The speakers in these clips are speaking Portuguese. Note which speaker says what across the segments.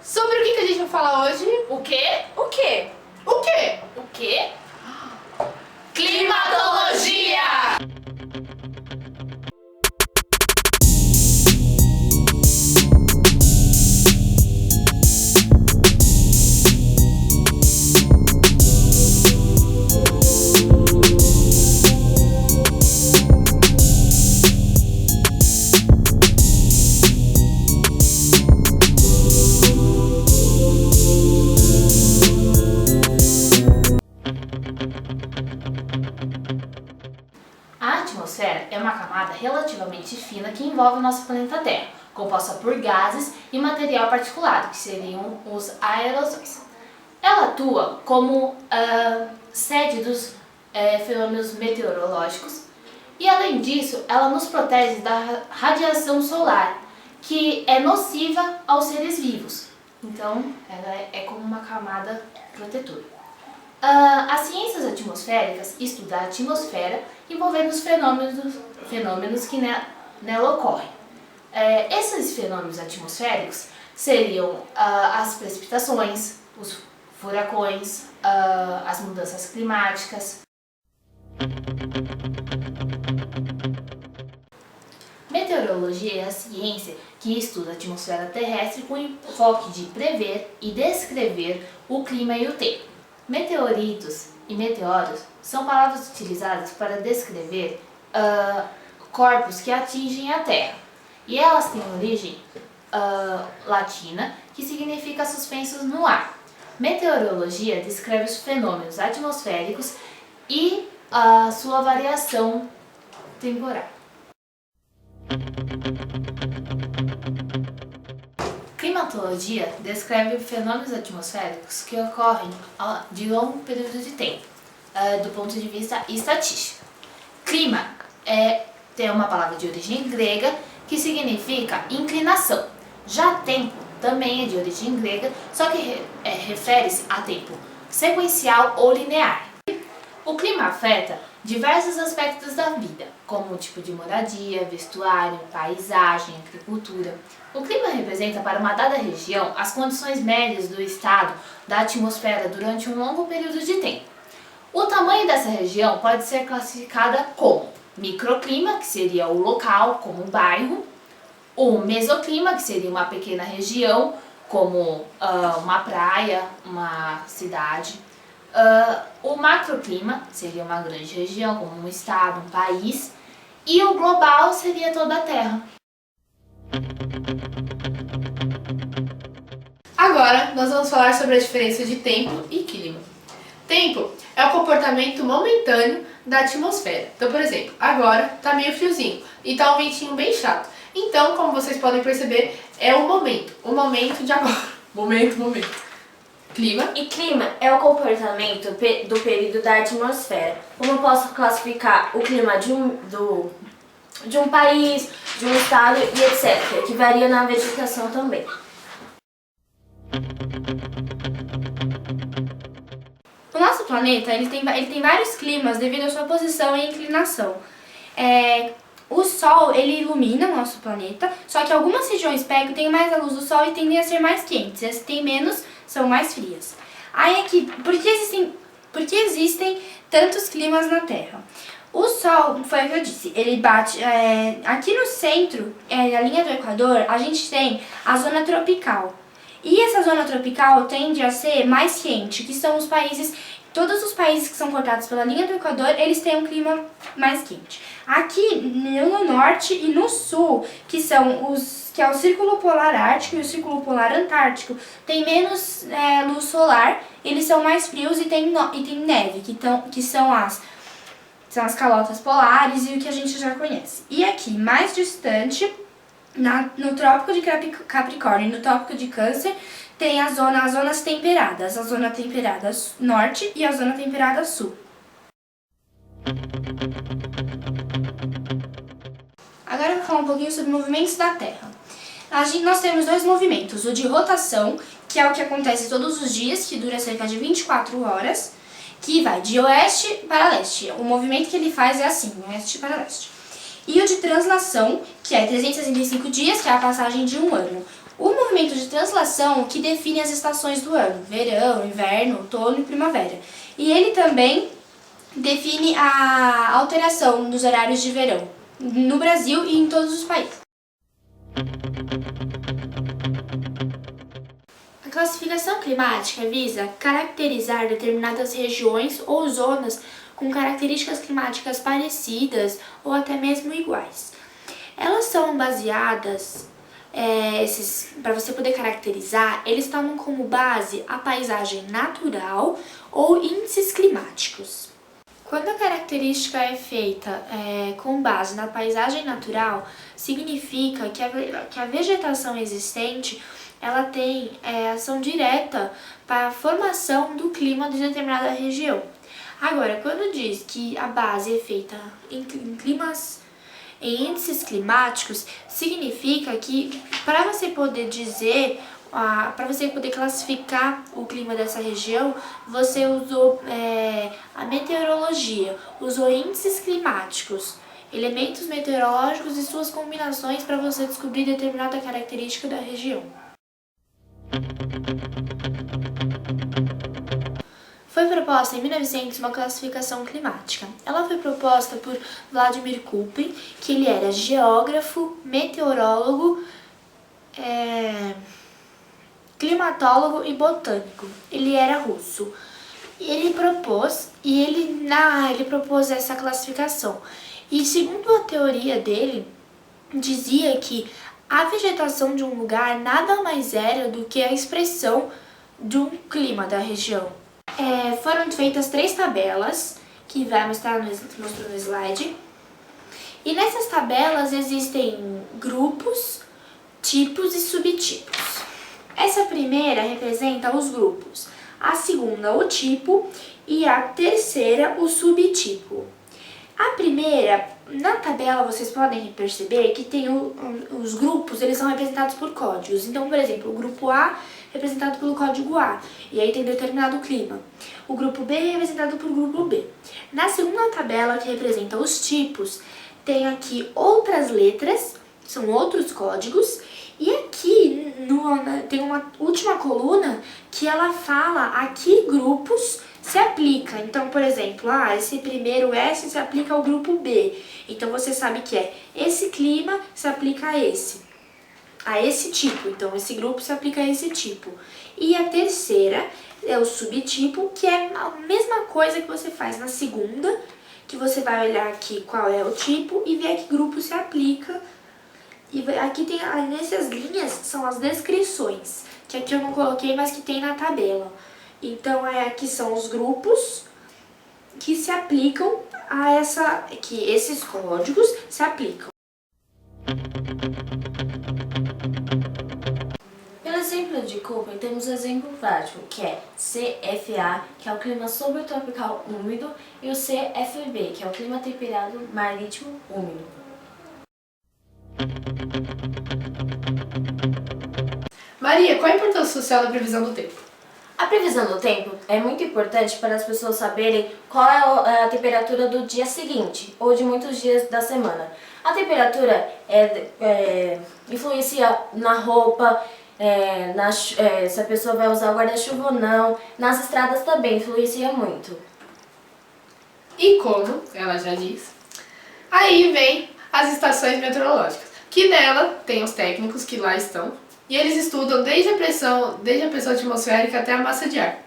Speaker 1: Sobre o que a gente vai falar hoje?
Speaker 2: O quê?
Speaker 1: O quê? O quê?
Speaker 2: O quê?
Speaker 1: Climatologia!
Speaker 2: A atmosfera é uma camada relativamente fina que envolve o nosso planeta Terra, composta por gases e material particulado, que seriam os aerossóis. Ela atua como sede dos fenômenos meteorológicos e, além disso, ela nos protege da radiação solar, que é nociva aos seres vivos. Então, ela é como uma camada protetora. As ciências atmosféricas estudam a atmosfera envolvendo os fenômenos que nela ocorrem. Esses fenômenos atmosféricos seriam as precipitações, os furacões, as mudanças climáticas. Meteorologia é a ciência que estuda a atmosfera terrestre com o enfoque de prever e descrever o clima e o tempo. Meteoritos e meteoros são palavras utilizadas para descrever corpos que atingem a Terra. E elas têm origem latina, que significa suspensos no ar. Meteorologia descreve os fenômenos atmosféricos e a sua variação temporal. Climatologia descreve fenômenos atmosféricos que ocorrem de longo período de tempo, do ponto de vista estatístico. Clima tem uma palavra de origem grega que significa inclinação. Já tempo também é de origem grega, só que refere-se a tempo sequencial ou linear. O clima afeta diversos aspectos da vida, como o tipo de moradia, vestuário, paisagem, agricultura. O clima representa para uma dada região as condições médias do estado da atmosfera durante um longo período de tempo. O tamanho dessa região pode ser classificada como microclima, que seria o local, como um bairro, o mesoclima, que seria uma pequena região, como uma praia, uma cidade. O macroclima seria uma grande região, como um estado, um país, e o global seria toda a Terra.
Speaker 1: Agora nós vamos falar sobre a diferença de tempo e clima. Tempo é o comportamento momentâneo da atmosfera. Então, por exemplo, agora tá meio friozinho e tá um ventinho bem chato. Então, como vocês podem perceber, é o momento de agora. Momento. Clima.
Speaker 3: E clima é o comportamento do período da atmosfera. Como eu posso classificar o clima de um país, de um estado e etc., que varia na vegetação também.
Speaker 4: O nosso planeta ele tem vários climas devido à sua posição e inclinação. O Sol ele ilumina o nosso planeta, só que algumas regiões têm mais a luz do Sol e tendem a ser mais quentes, as que têm menos são mais frias. Aí aqui, por que existem tantos climas na Terra? O Sol, foi o que eu disse, ele bate aqui no centro, na linha do Equador, a gente tem a zona tropical. E essa zona tropical tende a ser mais quente, que são todos os países que são cortados pela linha do Equador, eles têm um clima mais quente. Aqui no norte e no sul, que é o Círculo Polar Ártico e o Círculo Polar Antártico, tem menos luz solar, eles são mais frios e tem neve, que são as calotas polares e o que a gente já conhece. E aqui, mais distante, no Trópico de Capricórnio e no Trópico de Câncer, tem as zonas temperadas, a zona temperada norte e a zona temperada sul. Agora eu vou falar um pouquinho sobre movimentos da Terra. Nós temos dois movimentos, o de rotação, que é o que acontece todos os dias, que dura cerca de 24 horas, que vai de oeste para leste. O movimento que ele faz é assim, oeste para leste. E o de translação, que é 365 dias, que é a passagem de um ano. O movimento de translação que define as estações do ano, verão, inverno, outono e primavera. E ele também define a alteração dos horários de verão no Brasil e em todos os países. A classificação climática visa caracterizar determinadas regiões ou zonas com características climáticas parecidas ou até mesmo iguais. Elas são baseadas, para você poder caracterizar, eles tomam como base a paisagem natural ou índices climáticos. Quando a característica é feita com base na paisagem natural, significa que a vegetação existente ela tem ação direta para a formação do clima de determinada região. Agora, quando diz que a base é feita em índices climáticos, significa que para você poder dizer, para você poder classificar o clima dessa região, você usou a meteorologia, usou índices climáticos, elementos meteorológicos e suas combinações para você descobrir determinada característica da região. Foi proposta em 1900 uma classificação climática. Ela foi proposta por Vladimir Köppen, que ele era geógrafo, meteorólogo, climatólogo e botânico. Ele era russo. Ele propôs essa classificação. E segundo a teoria dele, dizia que a vegetação de um lugar nada mais era do que a expressão de um clima da região. Foram feitas 3 tabelas, que vai mostrar no slide. E nessas tabelas existem grupos, tipos e subtipos. Essa primeira representa os grupos, a segunda o tipo e a terceira o subtipo. A primeira, na tabela vocês podem perceber que tem os grupos, eles são representados por códigos. Então, por exemplo, o grupo A representado pelo código A, e aí tem determinado clima. O grupo B é representado por grupo B. Na segunda tabela, que representa os tipos, tem aqui outras letras, são outros códigos, e aqui tem uma última coluna que ela fala a que grupos se aplica. Então, por exemplo, esse primeiro S se aplica ao grupo B. Então, você sabe que esse clima se aplica a esse tipo. Então, esse grupo se aplica a esse tipo. E a terceira é o subtipo, que é a mesma coisa que você faz na segunda, que você vai olhar aqui qual é o tipo e ver a que grupo se aplica. E aqui tem, nessas linhas, são as descrições, que aqui eu não coloquei, mas que tem na tabela. Então, aqui são os grupos que se aplicam que esses códigos se aplicam.
Speaker 3: Pelo exemplo de Köppen, temos o exemplo prático, que é CFA, que é o clima subtropical úmido, e o CFB, que é o clima temperado marítimo úmido.
Speaker 1: Maria, qual a importância social da previsão do tempo?
Speaker 3: A previsão do tempo é muito importante para as pessoas saberem qual é a temperatura do dia seguinte ou de muitos dias da semana. A temperatura influencia na roupa, se a pessoa vai usar o guarda-chuva ou não. Nas estradas também influencia muito.
Speaker 1: E como ela já diz, aí vem as estações meteorológicas, que nela tem os técnicos que lá estão, e eles estudam desde a pressão atmosférica até a massa de ar.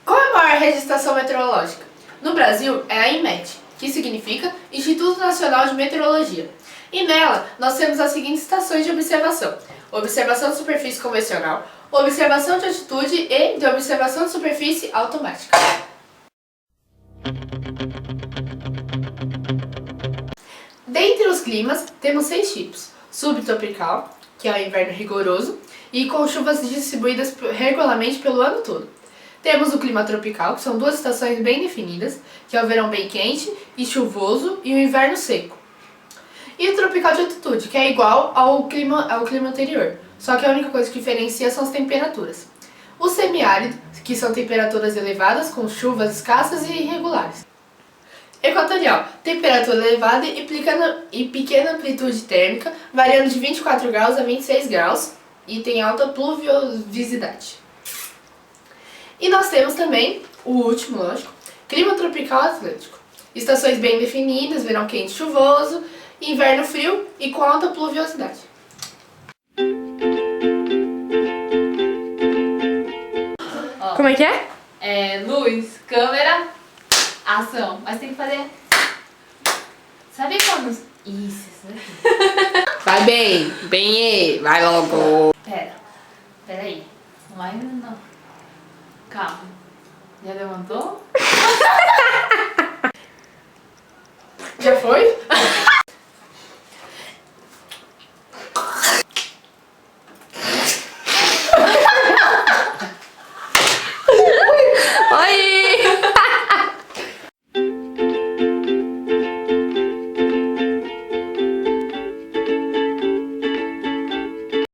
Speaker 1: Qual é a maior rede de estação meteorológica? No Brasil é a INMET, que significa Instituto Nacional de Meteorologia. E nela nós temos as seguintes estações de observação: observação de superfície convencional, observação de altitude e de observação de superfície automática. Dentre os climas, temos 6 tipos: subtropical, que é o inverno rigoroso, e com chuvas distribuídas regularmente pelo ano todo. Temos o clima tropical, que são 2 estações bem definidas, que é o verão bem quente e chuvoso e o inverno seco. E o tropical de altitude, que é igual ao clima anterior, só que a única coisa que diferencia são as temperaturas. O semiárido, que são temperaturas elevadas com chuvas escassas e irregulares. Equatorial, temperatura elevada e pequena amplitude térmica, variando de 24 graus a 26 graus e tem alta pluviosidade. E nós temos também, o último, lógico, clima tropical atlântico. Estações bem definidas, verão quente e chuvoso, inverno frio e com alta pluviosidade.
Speaker 4: Como é que é?
Speaker 2: Luz, câmera, ação. Mas tem que fazer... Sabe quando... Isso aqui.
Speaker 1: Vai bem, vai logo.
Speaker 2: Pera aí. Não vai ainda não. Calma. Já levantou?